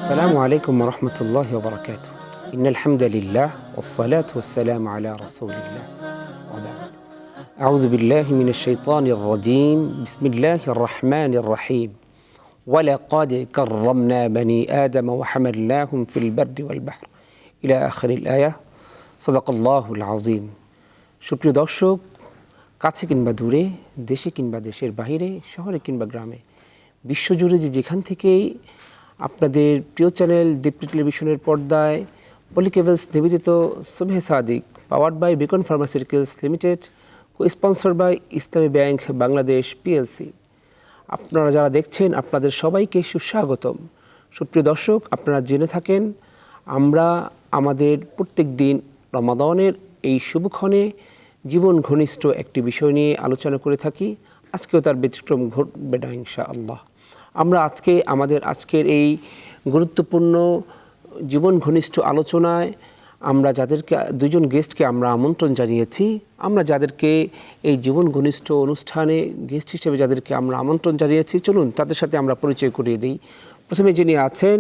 السلام عليكم ورحمة الله وبركاته. إن الحمد لله والصلاة والسلام على رسول الله وبعد. أعوذ بالله من الشيطان الرجيم. بسم الله الرحمن الرحيم. ولقد كرمنا بني آدم وحملناهم في البر والبحر إلى آخر الآية. صدق الله العظيم. সুপ্রিয় দর্শক, কাছে কিংবা দূরে, দেশে কিংবা দেশের বাইরে, শহরে কিংবা গ্রামে, বিশ্বজুড়ে যেখান থেকেই আপনাদের প্রিয় চ্যানেল দীপ্তি টেলিভিশনের পর্দায় পলিকেবলস নিবেদিত Subhe Sadiq powered by Beacon Pharmaceuticals Limited, sponsor by Islami Bank Bangladesh PLC, আপনারা যারা দেখছেন আপনাদের সবাইকে সুস্বাগতম। সুপ্রিয় দর্শক, আপনারা জেনে থাকেন আমরা আমাদের প্রত্যেক দিন রমাদানের এই শুভক্ষণে জীবন ঘনিষ্ঠ একটি বিষয় নিয়ে আলোচনা করে থাকি। আজকেও তার ব্যতিক্রম ঘটবে না ইনশাআল্লাহ। আমরা আমাদের আজকের এই গুরুত্বপূর্ণ জীবন ঘনিষ্ঠ আলোচনায় আমরা যাদেরকে দুজন গেস্টকে আমরা আমন্ত্রণ জানিয়েছি, আমরা যাদেরকে এই জীবন ঘনিষ্ঠ অনুষ্ঠানে গেস্ট হিসেবে যাদেরকে আমরা আমন্ত্রণ জানিয়েছি, চলুন তাদের সাথে আমরা পরিচয় করিয়ে দিই। প্রথমে যিনি আছেন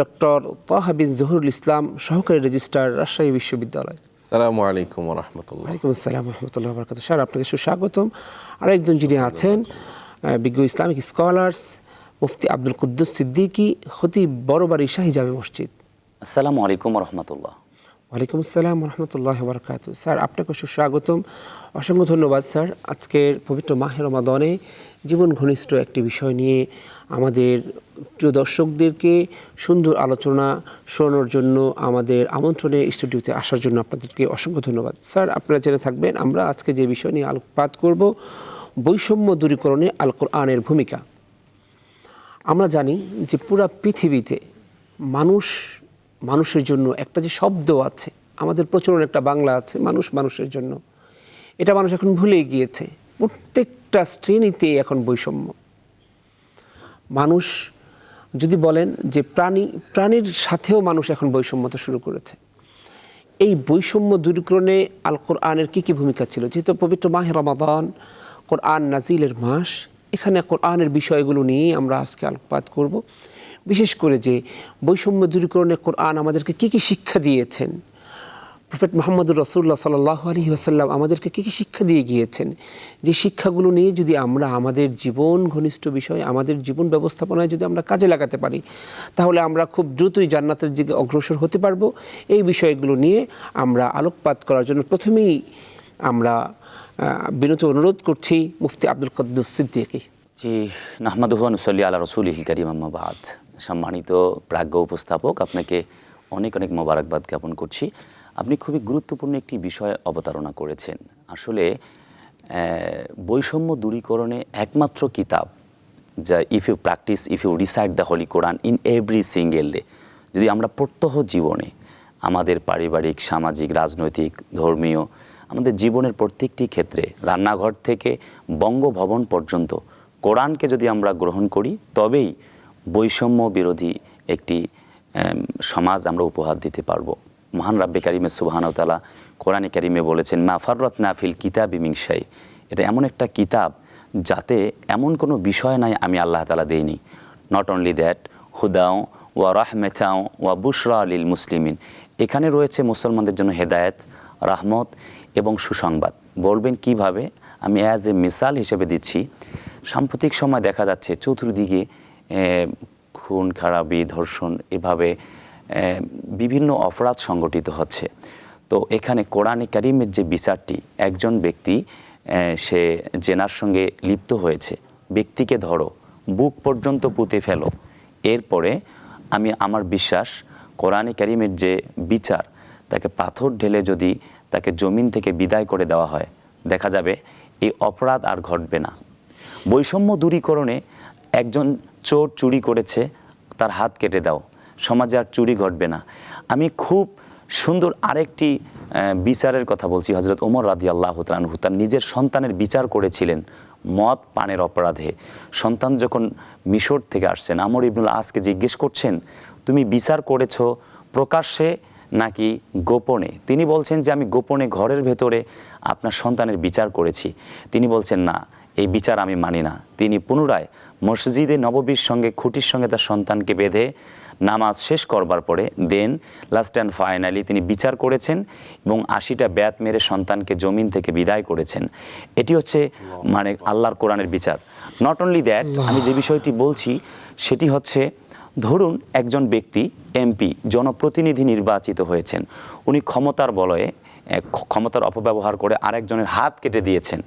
ডক্টর তাহা বিন জহুরুল ইসলাম, সহকারী রেজিস্ট্রার, রাজশাহী বিশ্ববিদ্যালয়। আসসালামু আলাইকুম ওয়া রাহমাতুল্লাহ। ওয়ালাইকুম আসসালাম ওয়া রাহমাতুল্লাহি ওয়া বারাকাতুহু। স্যার, আপনাকে সুস্বাগতম। আরেকজন যিনি আছেন বিজ্ঞ ইসলামিক স্কলার্স মুফতি আব্দুল কুদ্দুস সিদ্দিকী, খতিব বড়বাড়ি শাহী জামে মসজিদ। আসসালামু আলাইকুম ওয়া রাহমাতুল্লাহ। ওয়ালাইকুম আসসালাম ওয়া রাহমাতুল্লাহি ওয়া বারাকাতুহু। স্যার, আপনাকে সুস্বাগতম, অসংখ্য ধন্যবাদ। স্যার, আজকের পবিত্র মাহে রমাদানে জীবন ঘনিষ্ঠ একটি বিষয় নিয়ে আমাদের প্রিয় দর্শকদেরকে সুন্দর আলোচনা শোনানোর জন্য আমাদের আমন্ত্রণে স্টুডিওতে আসার জন্য আপনাদেরকে অসংখ্য ধন্যবাদ। স্যার, আপনারা জেনে থাকবেন আমরা আজকে যে বিষয় নিয়ে আলোকপাত করব, বৈষম্য দূরীকরণে আল কোরআনের ভূমিকা। আমরা জানি যে পুরা পৃথিবীতে মানুষের জন্য একটা যে শব্দ আছে, আমাদের প্রচলন একটা বাংলা আছে, মানুষ মানুষের জন্য। এটা মানুষ এখন ভুলে গিয়েছে। প্রত্যেকটা শ্রেণীতে এখন বৈষম্য। মানুষ যদি বলেন যে প্রাণীর সাথেও মানুষ এখন বৈষম্যতা শুরু করেছে। এই বৈষম্য দূরীকরণে আল কোরআনের কী ভূমিকা ছিল? যেহেতু পবিত্র মাহে রমাদান, কোরআন নাজিলের মাস, এখানে কোরআনের বিষয়গুলো নিয়ে আমরা আজকে আলোকপাত করব। বিশেষ করে যে বৈষম্য দূরীকরণে কোরআন আমাদেরকে কী শিক্ষা দিয়েছেন, প্রফেট মুহাম্মদুর রাসূলুল্লাহ সাল্লাল্লাহু আলাইহি ওয়াসাল্লাম আমাদেরকে কী শিক্ষা দিয়ে গিয়েছেন, যে শিক্ষাগুলো নিয়ে যদি আমরা আমাদের জীবন ঘনিষ্ঠ বিষয়, আমাদের জীবন ব্যবস্থাপনায় যদি আমরা কাজে লাগাতে পারি, তাহলে আমরা খুব দ্রুতই জান্নাতের দিকে অগ্রসর হতে পারবো। এই বিষয়গুলো নিয়ে আমরা আলোকপাত করার জন্য প্রথমেই আমরা বিনীত অনুরোধ করছি মুফতি আব্দুল কুদ্দুস সিদ্দিকী। জি, নাহমাদুহু ওয়া নুসাল্লি আলা রাসূলিহিল কারীম, আম্মা বাদ। সম্মানিত প্রাজ্ঞ উপস্থাপক, আপনাকে অনেক অনেক মোবারকবাদ জ্ঞাপন করছি। আপনি খুবই গুরুত্বপূর্ণ একটি বিষয় অবতারণা করেছেন। আসলে বৈষম্য দূরীকরণে একমাত্র কিতাব যা if you recite the holy Quran in every single day, যদি আমরা প্রত্যহ জীবনে আমাদের পারিবারিক, সামাজিক, রাজনৈতিক, ধর্মীয়, আমাদের জীবনের প্রত্যেকটি ক্ষেত্রে, রান্নাঘর থেকে বঙ্গভবন পর্যন্ত কোরআনকে যদি আমরা গ্রহণ করি, তবেই বৈষম্য বিরোধী একটি সমাজ আমরা উপহার দিতে পারবো। মহান রাব্বে কারিমে সুবহানাহু ওয়া তাআলা কোরআনে কারিমে বলেছেন, মা ফাররাতনা ফিল কিতাবি মিন শাই। এটা এমন একটা কিতাব যাতে এমন কোনো বিষয় নাই আমি আল্লাহ তাআলা দেইনি। নট অনলি দ্যাট, হুদাও ওয়া রাহমাতাও ওয়া বুশরা লিল মুসলিমিন। এখানে রয়েছে মুসলমানদের জন্য হেদায়েত, রাহমত এবং সুসংবাদ। বলবেন কিভাবে? আমি অ্যাজ এ মিসাল হিসেবে দিচ্ছি। সাম্প্রতিক সময় দেখা যাচ্ছে চতুর্দিকে খুন খারাপি, ধর্ষণ, এভাবে বিভিন্ন অপরাধ সংগঠিত হচ্ছে। তো এখানে কোরআনে কারিমের যে বিচারটি, একজন ব্যক্তি সে জেনার সঙ্গে লিপ্ত হয়েছে, ব্যক্তিকে ধরো, বুক পর্যন্ত পুঁতে ফেলো, এরপরে আমার বিশ্বাস কোরআনে কারিমের যে বিচার, তাকে পাথর ঢেলে যদি তাকে জমিন থেকে বিদায় করে দেওয়া হয়, দেখা যাবে এই অপরাধ আর ঘটবে না। বৈষম্য দূরীকরণে একজন চোর চুরি করেছে, তার হাত কেটে দাও, সমাজে আর চুরি ঘটবে না। আমি খুব সুন্দর আরেকটি বিচারের কথা বলছি। হযরত ওমর রাদিয়াল্লাহু তাআলা আনহু তার নিজের সন্তানের বিচার করেছিলেন মদ পানের অপরাধে। সন্তান যখন মিশর থেকে আসছেন, আমর ইবনুল আসকে জিজ্ঞেস করছেন, তুমি বিচার করেছো প্রকাশ্যে নাকি গোপনে? তিনি বলছেন যে আমি গোপনে ঘরের ভেতরে আপনার সন্তানের বিচার করেছি। তিনি বলছেন না, এই বিচার আমি মানি না। তিনি পুনরায় মসজিদে নববীর সঙ্গে খুঁটির সঙ্গে তার সন্তানকে বেঁধে নামাজ শেষ করবার পরে দেন লাস্ট অ্যান্ড ফাইনালি তিনি বিচার করেছেন এবং 80টা বেত মেরে সন্তানকে জমিন থেকে বিদায় করেছেন। এটি হচ্ছে মানে আল্লাহর কোরআনের বিচার। নট অনলি দ্যাট, আমি যে বিষয়টি বলছি সেটি হচ্ছে, ধরুন একজন ব্যক্তি এমপি জনপ্রতিনিধি নির্বাচিত হয়েছেন, উনি ক্ষমতার বলয়ে ক্ষমতার অপব্যবহার করে আরেকজনের হাত কেটে দিয়েছেন।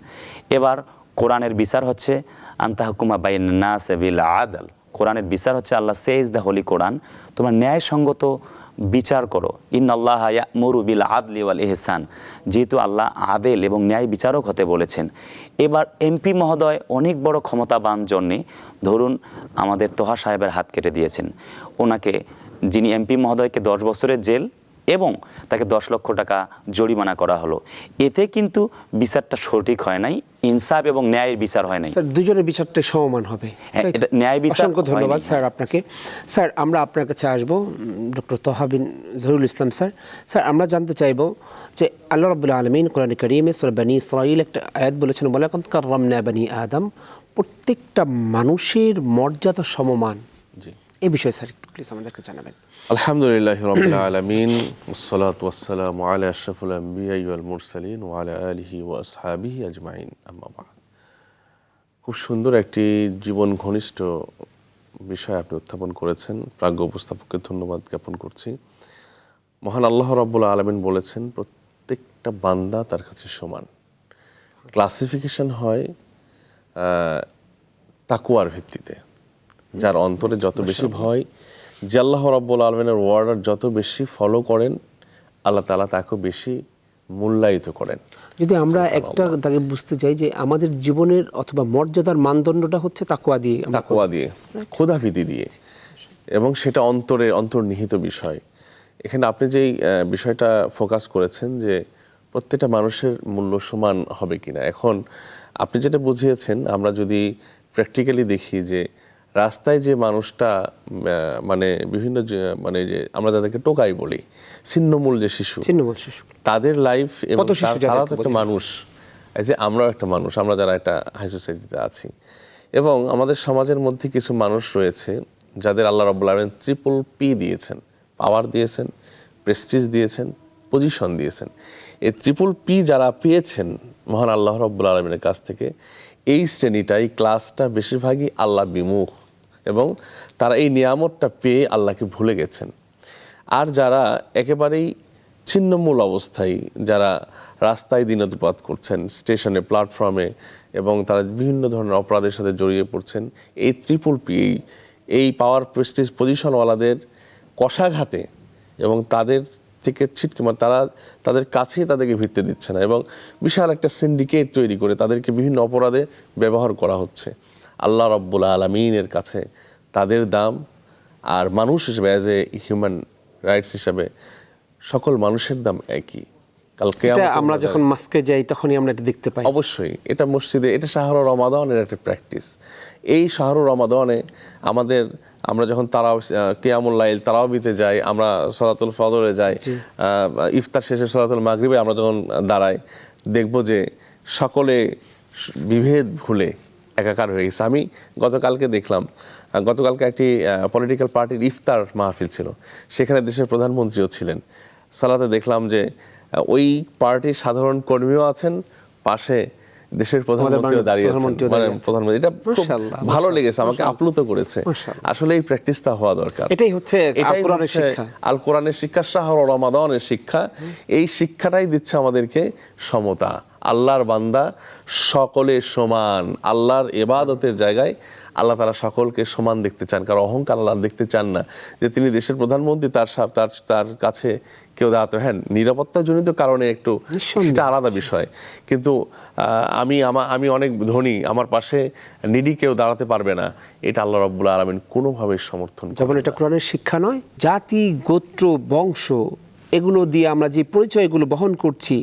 এবার কোরআনের বিচার হচ্ছে আনতাহকুমা বাইনান নাস বিল আদল। কোরআনের বিচার হচ্ছে, আল্লাহ সেজ দ্য হোলি কোরআন, তোমরা ন্যায়সঙ্গত বিচার করো। ইন্নাল্লাহা ইয়া'মুরু বিল আদলি ওয়াল ইহসান, যেহেতু আল্লাহ আদেল এবং ন্যায় বিচারক হতে বলেছেন। এবার এমপি মহোদয় অনেক বড় ক্ষমতাবান জন্যে ধরুন আমাদের তোহা সাহেবের হাত কেটে দিয়েছেন, ওনাকে, যিনি এমপি মহোদয়কে 10 বছরের জেল এবং তাকে 10 লক্ষ টাকা জরিমানা করা হলো। এতে কিন্তু বিচারটা সঠিক হয় নাই, ইনসাফ এবং ন্যায়ের বিচার হয় নাই। স্যার দুজনের বিচারটা সমমান হবে। হ্যাঁ, এটা ন্যায় বিচার। অসংখ্য ধন্যবাদ স্যার আপনাকে। স্যার আমরা আপনার কাছে আসবো, ডক্টর তোহা বিন জহিরুল ইসলাম স্যার। স্যার আমরা জানতে চাইবো যে আল্লাহ রাব্বুল আলামিন কোরআনে কারীমে সূরা বনী ইসরাঈল একটা আয়াত বলেছেন, ওয়ালাকাদ কাররামনা বনী আদম, প্রত্যেকটা মানুষের মর্যাদা সমমান। জি, এই বিষয়ে স্যার একটু প্লিজ আমাদেরকে জানাবেন। আলহামদুলিল্লাহি রাব্বিল আলামিন, ওয়াসসালাতু ওয়াসসালামু আলা আশরাফিল আমবিয়া ওয়াল মুরসালিন ওয়া আলা আলিহি ওয়া আসহাবিহি আজমাইন, আম্মা বা'দ। খুব সুন্দর একটি জীবন ঘনিষ্ঠ বিষয় আপনি উত্থাপন করেছেন। প্রাজ্ঞ উপস্থাপককে ধন্যবাদ জ্ঞাপন করছি। মহান আল্লাহ রাব্বুল আলামিন বলেছেন প্রত্যেকটা বান্দা তার কাছে সমান। ক্লাসিফিকেশন হয় তাকওয়ার ভিত্তিতে। যার অন্তরে যত বেশি ভয়, যে আল্লাহ রাব্বুল আলামিনের ওয়ার্ডার যত বেশি ফলো করেন, আল্লাহ তাআলা তাকে বেশি মূল্যায়িত করেন। যদি আমরা একটা তাকে বুঝতে চাই যে আমাদের জীবনের অথবা মর্যাদার মানদণ্ডটা হচ্ছে তাকওয়া দিয়ে, তাকওয়া দিয়ে, খোদাভীতি দিয়ে, এবং সেটা অন্তর্নিহিত বিষয়। এখানে আপনি যেই বিষয়টা ফোকাস করেছেন যে প্রত্যেকটা মানুষের মূল্য সমান হবে কিনা, এখন আপনি যেটা বুঝিয়েছেন, আমরা যদি প্র্যাকটিক্যালি দেখি যে রাস্তায় যে মানুষটা মানে বিভিন্ন মানে যে আমরা যাদেরকে টোকাই বলি, ছিন্নমূল যে শিশু, তাদের লাইফ এবং তারা তো একটা মানুষ, এই যে আমরাও একটা মানুষ, আমরা যারা একটা হাই সোসাইটিতে আছি, এবং আমাদের সমাজের মধ্যে কিছু মানুষ রয়েছে যাদের আল্লাহ রাব্বুল আলামিন ট্রিপল পি দিয়েছেন, পাওয়ার দিয়েছেন, প্রেস্টিজ দিয়েছেন, পজিশন দিয়েছেন। এই ট্রিপল পি যারা পেয়েছেন মহান আল্লাহ রাব্বুল আলামিনের কাছ থেকে, এই শ্রেণীটা, এই ক্লাসটা বেশিরভাগই আল্লাহ বিমুখ, এবং তারা এই নিয়ামতটা পেয়ে আল্লাহকে ভুলে গেছেন। আর যারা একেবারেই ছিন্নমূল অবস্থায়, যারা রাস্তায় দিনদুপাত করছেন, স্টেশনে, প্ল্যাটফর্মে, এবং তারা বিভিন্ন ধরনের অপরাধের সাথে জড়িয়ে পড়ছেন, এই ট্রিপল পি, এই পাওয়ার প্রেস্টিজ পজিশনওয়ালাদের কষাঘাতে এবং তাদের থেকে ছিটকে, মানে তারা তাদের কাছেই তাদেরকে ভিড়তে দিচ্ছে না, এবং বিশাল একটা সিন্ডিকেট তৈরি করে তাদেরকে বিভিন্ন অপরাধে ব্যবহার করা হচ্ছে। আল্লাহ রাব্বুল আলামিনের কাছে তাদের দাম, আর মানুষ হিসেবে, অ্যাজ এ হিউম্যান রাইটস হিসাবে সকল মানুষের দাম একই। কালকে আমরা যখন মস্কে যাই তখনই আমরা এটা দেখতে পাই। অবশ্যই এটা মসজিদে, এটা শাহরুর রমাদানের একটা প্র্যাকটিস। এই শাহরুর রমাদানে আমরা যখন কিয়ামুল লাইল তারাবিতে যাই, আমরা সালাতুল ফজরে যাই, ইফতার শেষে সালাতুল মাগরিবে আমরা যখন দাঁড়াই, দেখব যে সকলে বিভেদ ভুলে একাকার হয়ে গেছে। আমি গতকালকে একটি পলিটিক্যাল পার্টির ইফতার মাহফিল ছিল, সেখানে দেশের প্রধানমন্ত্রীও ছিলেন। সালাতে দেখলাম যে ওই পার্টির সাধারণ কর্মীও আছেন, পাশে দেশের প্রধানমন্ত্রীও দাঁড়িয়ে আছেন, মানে প্রধানমন্ত্রী। এটা খুব ভালো লেগেছে, আমাকে আপ্লুত করেছে। আসলে এই প্র্যাকটিসটা হওয়া দরকার। এটাই হচ্ছে আল কোরআনের শিক্ষা, শাহরুর রমাদানের শিক্ষা। এই শিক্ষাটাই দিচ্ছে আমাদেরকে সমতা। আল্লাহর বান্দা সকলে সমান। আল্লাহর ইবাদতের জায়গায় আল্লাহ তাআলা সকলকে সমান দেখতে চান, কারণ অহংকার আল্লাহ দেখতে চান না যে তিনি দেশের প্রধানমন্ত্রী, তার কাছে কেউ দাঁড়াতে, হ্যাঁ নিরাপত্তাজনিত কারণে একটু, সেটা আলাদা বিষয়, কিন্তু আমি অনেক ধনী, আমার পাশে নিডি কেউ দাঁড়াতে পারবে না, এটা আল্লাহ রাব্বুল আলামিন কোনোভাবে সমর্থন করেন না। যেমন এটা কোরআনের শিক্ষা নয়। জাতি, গোত্র, বংশ, এগুলো দিয়ে আমরা যে পরিচয়গুলো বহন করছি,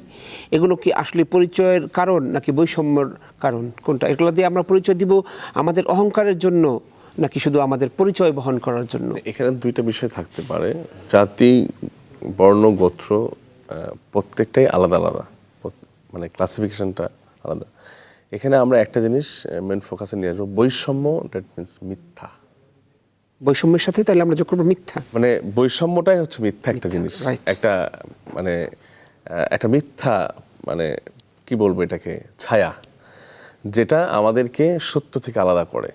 এগুলো কি আসলে পরিচয়ের কারণ নাকি বৈষম্যের কারণ? কোনটা? এগুলো দিয়ে আমরা পরিচয় দিব আমাদের অহংকারের জন্য নাকি শুধু আমাদের পরিচয় বহন করার জন্য? এখানে দুইটা বিষয় থাকতে পারে। জাতি, বর্ণ, গোত্র প্রত্যেকটাই আলাদা আলাদা, মানে ক্লাসিফিকেশনটা আলাদা। এখানে আমরা একটা জিনিস মেন ফোকাসে নিয়ে আসবো, বৈষম্য, দ্যাট মিনস মিথ্যা। বৈষম্যের সাথে তাহলে আমরা যোগ করবো মিথ্যা। মানে বৈষম্যটাই হচ্ছে মিথ্যা একটা জিনিস, right. একটা মানে একটা মিথ্যা, মানে কি বলবো এটাকে, ছায়া, যেটা আমাদেরকে সত্য থেকে আলাদা করে।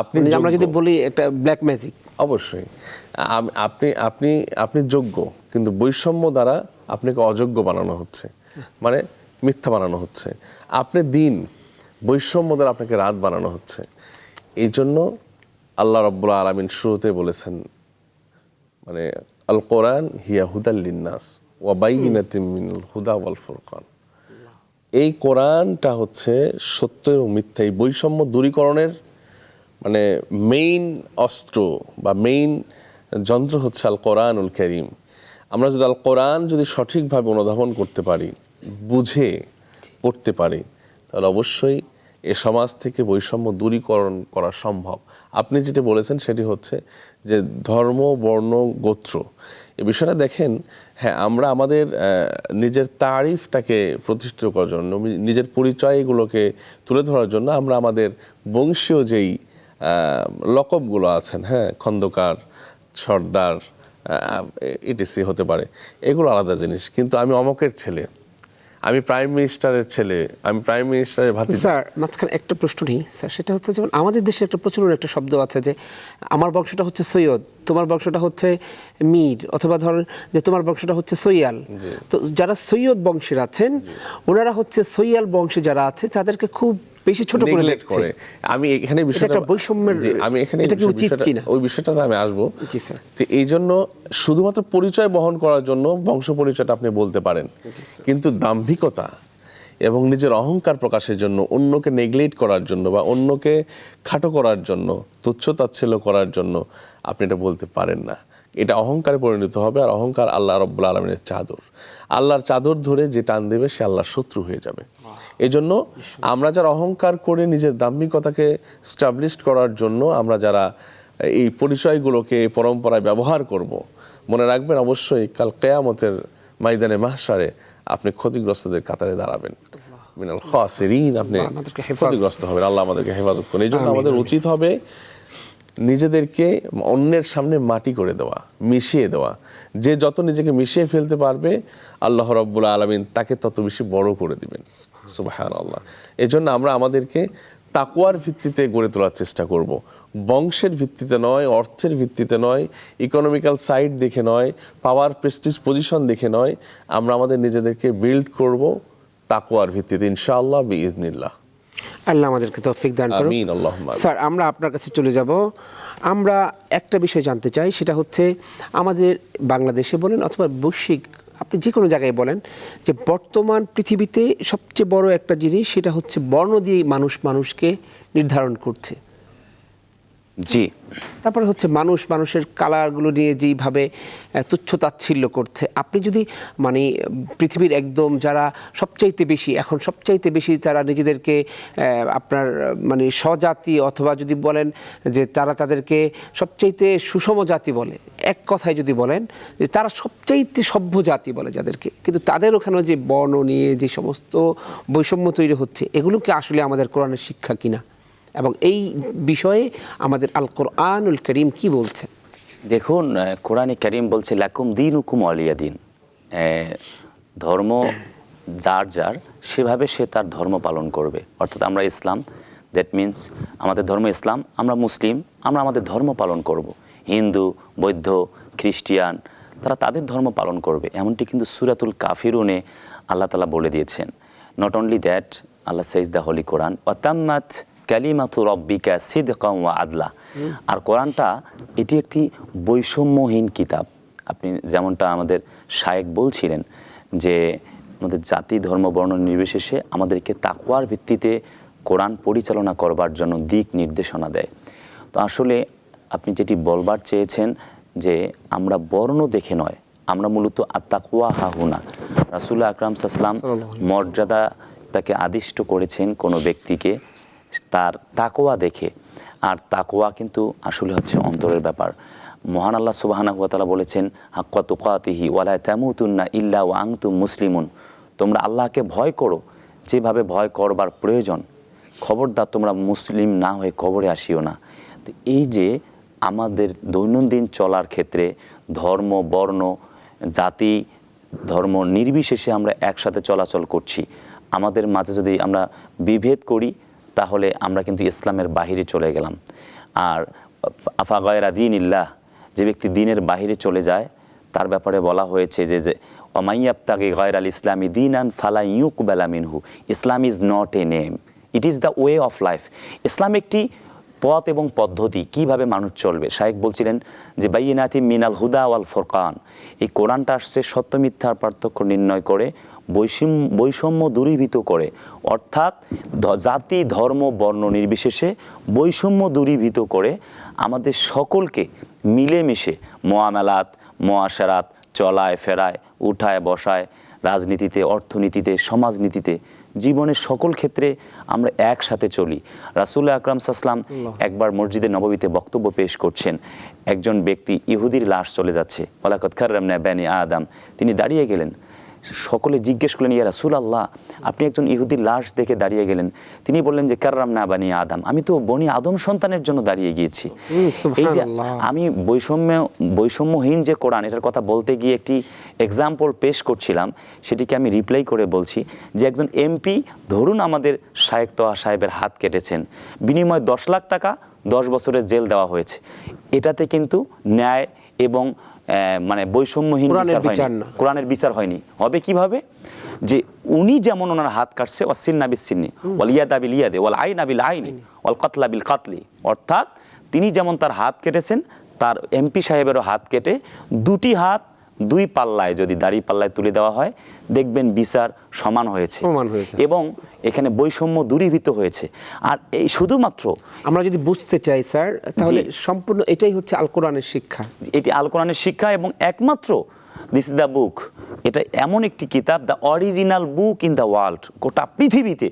আপনি মানে আমরা যোগ্য। যদি বলি একটা ব্ল্যাক ম্যাজিক। অবশ্যই আপনি আপনি আপনি যোগ্য, কিন্তু বৈষম্য দ্বারা আপনাকে অযোগ্য বানানো হচ্ছে, মানে মিথ্যা বানানো হচ্ছে। আপনি দিন, বৈষম্য দ্বারা আপনাকে রাত বানানো হচ্ছে। এই জন্য আল্লাহ রাব্বুল আলামিন শুরুতে বলেছেন, মানে আল কোরআন হিয়া হুদাল লিন্নাস ওয়া বাইয়িনাতিম মিনাল হুদা ওয়াল ফুরকান। এই কোরআনটা হচ্ছে সত্য এবং মিথ্যা, এই বৈষম্য দূরীকরণের মানে মেইন অস্ত্র বা মেইন যন্ত্র হচ্ছে আল কোরআনুল কারীম। আমরা যদি আল কোরআন যদি সঠিকভাবে অনুধাবন করতে পারি, বুঝে পড়তে পারি, তাহলে অবশ্যই এ সমাজ থেকে বৈষম্য দূরীকরণ করা সম্ভব। আপনি যেটা বলেছেন সেটি হচ্ছে যে ধর্ম, বর্ণ, গোত্র, এই বিষয়টা দেখেন, হ্যাঁ আমরা আমাদের নিজের তারিফটাকে প্রতিষ্ঠিত করার জন্য, নিজের পরিচয় এগুলোকে তুলে ধরার জন্য আমরা আমাদের বংশীয় যেই লকবগুলো আছেন, হ্যাঁ, খন্দকার, সর্দার, ইটিসি হতে পারে, এগুলো আলাদা জিনিস। কিন্তু আমি অমকের ছেলে, আমি প্রাইম মিনিস্টারের ছেলে, আমি প্রাইম মিনিস্টারের ভাতিজা। স্যার মাঝখানে একটা প্রশ্ন নেই স্যার, সেটা হচ্ছে যেমন আমাদের দেশে একটা প্রচলন একটা শব্দ আছে যে আমার বংশটা হচ্ছে সৈয়দ, তোমার বংশটা হচ্ছে মীর, অথবা ধরেন যে তোমার বংশটা হচ্ছে সৈয়াল। তো যারা সৈয়দ বংশের আছেন ওনারা হচ্ছে সৈয়াল বংশে যারা আছে তাদেরকে খুব বেশি ছোট করে দেখছে। আমি এখানে বিষয়টা বৈষম্যের, আমি এখানে এটা কি উচিত কিনা ওই বিষয়টাতে আমি আসবো। জি স্যার। তো এই জন্য শুধুমাত্র পরিচয় বহন করার জন্য বংশ পরিচয়টা আপনি বলতে পারেন, কিন্তু দাম্ভিকতা এবং নিজের অহংকার প্রকাশের জন্য, অন্যকে নেগলেক্ট করার জন্য বা অন্যকে খাটো করার জন্য, তুচ্ছ-তাচ্ছিল্য করার জন্য আপনি এটা বলতে পারেন না। এটা অহংকারে পরিণত হবে, আর অহংকার আল্লাহ রাব্বুল আলামিনের চাদর। আল্লাহর চাদর ধরে যে টান দেবে সে আল্লাহর শত্রু হয়ে যাবে। এই জন্য আমরা যারা অহংকার করে নিজের দাম্ভিকতাকে স্টাবলিশ করার জন্য আমরা যারা এই পরিচয়গুলোকে পরম্পরায় ব্যবহার করব, মনে রাখবেন অবশ্যই কাল কিয়ামতের ময়দানে মাহশারে আপনি ক্ষতিগ্রস্তদের কাতারে দাঁড়াবেন, মিনাল খাসিরিন, আপনি ক্ষতিগ্রস্ত হবেন। আল্লাহ আমাদেরকে হেফাজত করুন। এই জন্য আমাদের উচিত হবে নিজেদেরকে অন্যের সামনে মাটি করে দেওয়া, মিশিয়ে দেওয়া। যে যত নিজেকে মিশিয়ে ফেলতে পারবে আল্লাহ রাব্বুল আলামিন তাকে তত বেশি বড় করে দিবেন। সুবহানাল্লাহ। এই জন্য আমরা আমাদেরকে তাকওয়ার ভিত্তিতে গড়ে তোলার চেষ্টা করব, বংশের ভিত্তিতে নয়, অর্থের ভিত্তিতে নয়, ইকোনমিক্যাল সাইড দেখে নয়, পাওয়ার, প্রেস্টিজ, পজিশন দেখে নয়। আমরা আমাদের নিজেদেরকে বিল্ড করব তাকওয়ার ভিত্তিতে ইনশাআল্লাহ বিইজনিল্লাহ। আল্লাহ আমাদেরকে তৌফিক দান করুন। আমিন আল্লাহুম্মা আমিন। স্যার আমরা আপনার কাছে চলে যাব। আমরা একটা বিষয় জানতে চাই, সেটা হচ্ছে আমাদের বাংলাদেশে বলেন অথবা বৈশ্বিক, আপনি যে কোনো জায়গায় বলেন, যে বর্তমান পৃথিবীতে সবচেয়ে বড় একটা জিনিস সেটা হচ্ছে বর্ণ দিয়ে মানুষ মানুষকে নির্ধারণ করছে। জি। তারপরে হচ্ছে মানুষ মানুষের কালারগুলো নিয়ে যেইভাবে তুচ্ছ-তাচ্ছিল্য করছে। আপনি যদি মানে পৃথিবীর একদম যারা সবচাইতে বেশি এখন সবচাইতে বেশি তারা নিজেদেরকে আপনার মানে স্বজাতি, অথবা যদি বলেন যে তারা তাদেরকে সবচাইতে সুষম জাতি বলে, এক কথায় যদি বলেন যে তারা সবচাইতে সভ্য জাতি বলে যাদেরকে, কিন্তু তাদের ওখানে যে বর্ণ নিয়ে যে সমস্ত বৈষম্য তৈরি হচ্ছে, এগুলোকে আসলে আমাদের কোরআনের শিক্ষা কিনা, এবং এই বিষয়ে আমাদের আল কোরআনুল কারীম কি বলছে? দেখুন, কোরআনে কারীম বলছে লাকুম দীনুকুম ওয়ালিয়া দিন। ধর্ম যার যার সেভাবে সে তার ধর্ম পালন করবে। অর্থাৎ আমরা ইসলাম, দ্যাট মিন্স আমাদের ধর্ম ইসলাম, আমরা মুসলিম, আমরা আমাদের ধর্ম পালন করব। হিন্দু, বৌদ্ধ, খ্রিস্টিয়ান তারা তাদের ধর্ম পালন করবে, এমনটি কিন্তু সূরাতুল কাফিরুনে আল্লাহ তাআলা বলে দিয়েছেন। নট অনলি দ্যাট, আল্লাহ সেইজ দ্য হোলি কোরআন ওয়াতাম্মাত কালিমাতু রব্বিকা সিদকাম ওয়া আদলা। আর কোরআনটা এটি একটি বৈষম্যহীন কিতাব। আপনি যেমনটা আমাদের শায়েখ বলছিলেন যে আমাদের জাতি, ধর্ম, বর্ণ নির্বিশেষে আমাদেরকে তাকওয়ার ভিত্তিতে কোরআন পরিচালনা করবার জন্য দিক নির্দেশনা দেয়। তো আসলে আপনি যেটি বলবার চেয়েছেন যে আমরা বর্ণ দেখে নয়, আমরা মূলত আত্তাকওয়া হাহুনা, রাসূল আকরাম সাল্লাল্লাহু আলাইহি ওয়াসাল্লাম মর্যাদা তাকে আদিষ্ট করেছেন কোনো ব্যক্তিকে তার তাকওয়া দেখে। আর তাকওয়া কিন্তু আসলে হচ্ছে অন্তরের ব্যাপার। মহান আল্লাহ সুবহানাহু ওয়া তাআলা বলেছেন হাক্কা তুকাতিহি ওয়া লা তামুতুন্না ইল্লা ওয়া আনতুম মুসলিমুন। তোমরা আল্লাহকে ভয় করো যেভাবে ভয় করবার প্রয়োজন, খবরদার তোমরা মুসলিম না হয়ে কবরে আসিও না। তো এই যে আমাদের দৈনন্দিন চলার ক্ষেত্রে ধর্ম, বর্ণ, জাতি, ধর্ম নির্বিশেষে আমরা একসাথে চলাচল করছি। আমাদের মাঝে যদি আমরা বিভেদ করি তাহলে আমরা কিন্তু ইসলামের বাহিরে চলে গেলাম। আর আফা গায়রা দীনিল্লাহ, যে ব্যক্তি দিনের বাহিরে চলে যায় তার ব্যাপারে বলা হয়েছে যে ওমাইয়াবতাগি গায়রাল ইসলামি দীনান ফালা ইউকবালা মিনহু। Islam is not a name, it is the way of life. ইসলাম একটি পথ এবং পদ্ধতি, কিভাবে মানুষ চলবে। শায়েখ বলছিলেন যে বাইয়িনাতি মিনাল হুদা ওয়াল ফুরকান, এই কোরআনটা আসছে সত্য মিথ্যার পার্থক্য নির্ণয় করে, বৈষম্য দূরীভূত করে, অর্থাৎ জাতি, ধর্ম, বর্ণ নির্বিশেষে বৈষম্য দূরীভূত করে আমাদের সকলকে মিলেমিশে মুআমালাত, মুআশারাত, চলায় ফেরায়, উঠায় বসায়, রাজনীতিতে, অর্থনীতিতে, সমাজনীতিতে, জীবনের সকল ক্ষেত্রে আমরা একসাথে চলি। রাসূল আকরাম সাল্লাল্লাহু আলাইহি ওয়াসাল্লাম একবার মসজিদে নববীতে বক্তব্য পেশ করছেন। একজন ব্যক্তি ইহুদির লাশ চলে যাচ্ছে, ওয়ালাকাদ কাররামনা বানি আদম, তিনি দাঁড়িয়ে গেলেন। সকলে জিজ্ঞেস করলেন, ইয়া রাসূলুল্লাহ, আপনি একজন ইহুদির লাশ দেখে দাঁড়িয়ে গেলেন। তিনি বললেন যে কাররামনা বানি আদম, আমি তো বনি আদম সন্তানের জন্য দাঁড়িয়ে গিয়েছি। এই যে আমি বৈষম্যহীন যে কোরআন, এটার কথা বলতে গিয়ে একটি এক্সাম্পল পেশ করছিলাম, সেটিকে আমি রিপ্লাই করে বলছি যে একজন এমপি ধরুন আমাদের শায়েখ তোহা সাহেবের হাত কেটেছেন, বিনিময়ে 10 লাখ টাকা 10 বছরের জেল দেওয়া হয়েছে। এটাতে কিন্তু ন্যায় এবং মানে বৈষম্যহীন কোরআনের বিচার হয়নি। হবে কিভাবে? যে উনি যেমন ওনার হাত কাটছে, ওয়াসিন্না বিসসিন্নি ওয়াল ইয়াদা বিল ইয়াদি ওয়াল আইনা বিল আইনি ওয়াল কাতলা বিল কাতলি, অর্থাৎ তিনি যেমন তার হাত কেটেছেন, তার এমপি সাহেবেরও হাত কেটে দুটি হাত দুই পাল্লায় যদি দাড়ি পাল্লায় তুলে দেওয়া হয়, দেখবেন বিচার সমান হয়েছে এবং এখানে বৈষম্য দূরীভূত হয়েছে। আর এই শুধুমাত্র আমরা যদি বুঝতে চাই স্যার, তাহলে সম্পূর্ণ এটাই হচ্ছে আল কোরআনের শিক্ষা। এটি আল কোরআনের শিক্ষা এবং একমাত্র দিস ইজ দ্য বুক, এটা এমন একটি কিতাব, the original book in the world. গোটা পৃথিবীতে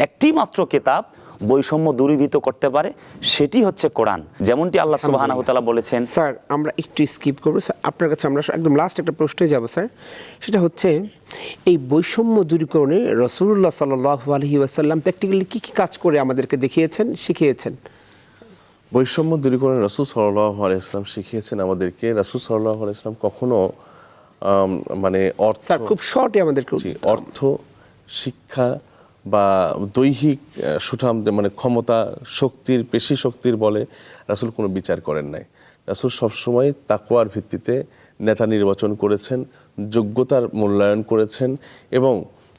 একটি মাত্র কিতাব বৈষম্য দূরীভূত করতে পারে, সেটি হচ্ছে কোরআন। যেমনটি আল্লাহ সুবহানাহু ওয়া তাআলা বলেছেন। স্যার আমরা একটু স্কিপ করবো স্যার, আপনার কাছে আমরা একদম লাস্ট একটা প্রশ্নে যাব স্যার। সেটা হচ্ছে এই বৈষম্য দূরীকরণে রাসূলুল্লাহ সাল্লাল্লাহু আলাইহি ওয়াসাল্লাম প্র্যাকটিক্যালি কী কী কাজ করে আমাদেরকে দেখিয়েছেন, শিখিয়েছেন? বৈষম্য দূরীকরণে রাসূল সাল্লাল্লাহু আলাইহি ওয়াসাল্লাম শিখিয়েছেন আমাদেরকে। রাসূল সাল্লাল্লাহু আলাইহি ওয়াসাল্লাম কখনো মানে অর্থ, স্যার খুব শর্টে আমাদেরকে, অর্থ, শিক্ষা বা দৈহিক সুঠাম মানে ক্ষমতা, শক্তির, পেশি শক্তির বলে রাসূল কোনো বিচার করেন নাই। রাসূল সবসময় তাকওয়ার ভিত্তিতে নেতা নির্বাচন করেছেন, যোগ্যতার মূল্যায়ন করেছেন এবং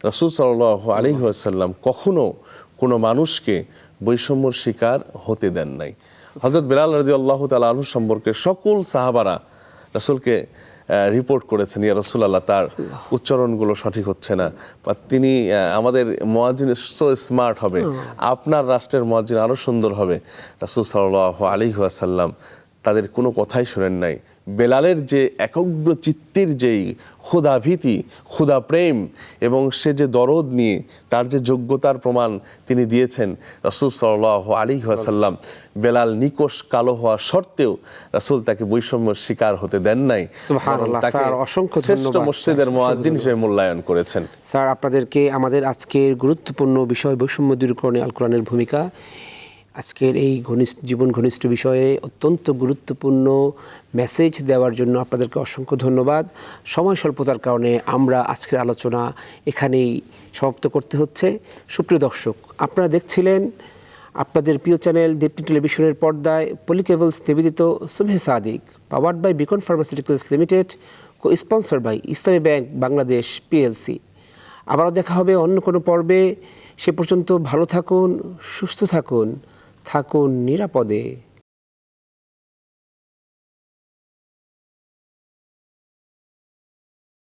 রাসূল সাল্লাল্লাহু আলাইহি ওয়াসাল্লাম কখনো কোনো মানুষকে বৈষম্যর শিকার হতে দেন নাই। হযরত বেলাল রাদিয়াল্লাহু তাআলা আনহু সম্পর্কে সকল সাহাবারা রাসূলকে রিপোর্ট করেছেন, ইয়া রাসূলুল্লাহ তার উচ্চারণগুলো সঠিক হচ্ছে না, বা তিনি আমাদের মুয়াজ্জিন সো স্মার্ট হবে, আপনার রাষ্ট্রের মুয়াজ্জিন আরও সুন্দর হবে। রাসূল সাল্লাল্লাহু আলাইহি ওয়াসাল্লাম তাদের কোনো কথাই শোনেন নাই। বেলালের যে একগ্র চিত্তের যেই ক্ষুধাভীতি, ক্ষুধা প্রেম এবং সে যে দরদ নিয়ে তার যে যোগ্যতার প্রমাণ তিনি দিয়েছেন, রাসূল সাল্লাল্লাহু আলাইহি ওয়াসাল্লাম বেলাল নিকষ কালো হওয়া সত্ত্বেও রাসূল তাকে বৈষম্যের শিকার হতে দেন নাই। সুবহানাল্লাহ স্যার, অসংখ্য ধন্যবাদ। শ্রেষ্ঠ মসজিদের মুয়াজ্জিন হিসেবে মূল্যায়ন করেছেন। স্যার আপনাদেরকে আমাদের আজকের গুরুত্বপূর্ণ বিষয় বৈষম্য দূরীকরণে আল কোরআনের ভূমিকা, আজকের এই জীবন ঘনিষ্ঠ বিষয়ে অত্যন্ত গুরুত্বপূর্ণ মেসেজ দেওয়ার জন্য আপনাদেরকে অসংখ্য ধন্যবাদ। সময় স্বল্পতার কারণে আমরা আজকের আলোচনা এখানেই সমাপ্ত করতে হচ্ছে। সুপ্রিয় দর্শক, আপনারা দেখছিলেন আপনাদের প্রিয় চ্যানেল দীপ্তি টেলিভিশনের পর্দায় পলিকেবলস নিবেদিত Subhe Sadiq, powered by Beacon Pharmaceuticals Limited, cosponsor by Islami Bank Bangladesh PLC. আবারও দেখা হবে অন্য কোনো পর্বে। সে পর্যন্ত ভালো থাকুন, সুস্থ থাকুন, থাকুন নিরাপদে।